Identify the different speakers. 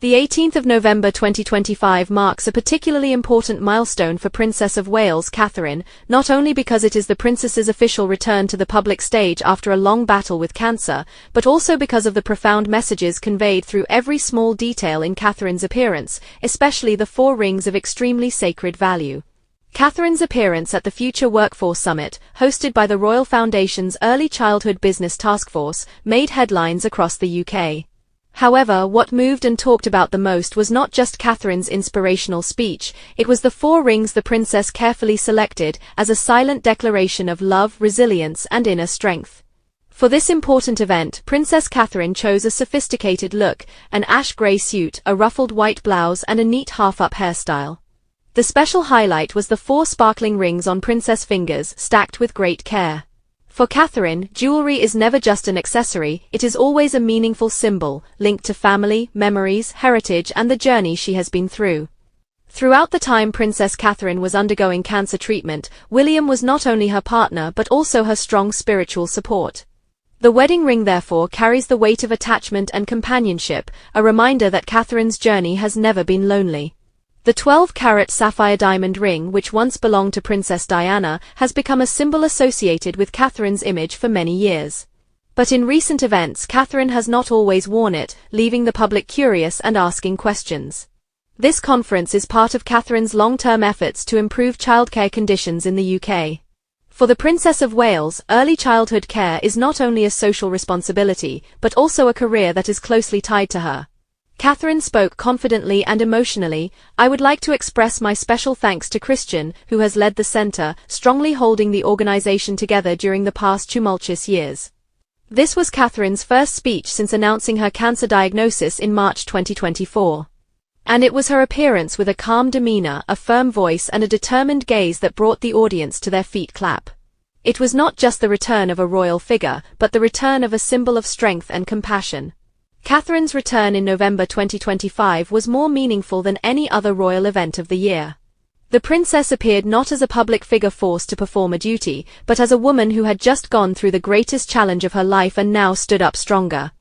Speaker 1: The 18th of November 2025 marks a particularly important milestone for Princess of Wales Catherine, not only because it is the princess's official return to the public stage after a long battle with cancer, but also because of the profound messages conveyed through every small detail in Catherine's appearance, especially the 4 rings of extremely sacred value. Catherine's appearance at the Future Workforce Summit, hosted by the Royal Foundation's Early Childhood Business Task Force, made headlines across the UK. However, what moved and talked about the most was not just Catherine's inspirational speech, it was the 4 rings the princess carefully selected as a silent declaration of love, resilience, and inner strength. For this important event, Princess Catherine chose a sophisticated look, an ash-grey suit, a ruffled white blouse, and a neat half-up hairstyle. The special highlight was the 4 sparkling rings on princess fingers, stacked with great care. For Catherine, jewelry is never just an accessory, it is always a meaningful symbol, linked to family, memories, heritage, and the journey she has been through. Throughout the time Princess Catherine was undergoing cancer treatment, William was not only her partner but also her strong spiritual support. The wedding ring therefore carries the weight of attachment and companionship, a reminder that Catherine's journey has never been lonely. The 12-carat sapphire diamond ring, which once belonged to Princess Diana, has become a symbol associated with Catherine's image for many years. But in recent events, Catherine has not always worn it, leaving the public curious and asking questions. This conference is part of Catherine's long-term efforts to improve childcare conditions in the UK. For the Princess of Wales, early childhood care is not only a social responsibility, but also a career that is closely tied to her. Catherine spoke confidently and emotionally. "I would like to express my special thanks to Christian, who has led the centre, strongly holding the organisation together during the past tumultuous years." This was Catherine's first speech since announcing her cancer diagnosis in March 2024. And it was her appearance with a calm demeanour, a firm voice, and a determined gaze that brought the audience to their feet clap. It was not just the return of a royal figure, but the return of a symbol of strength and compassion. Catherine's return in November 2025 was more meaningful than any other royal event of the year. The princess appeared not as a public figure forced to perform a duty, but as a woman who had just gone through the greatest challenge of her life and now stood up stronger.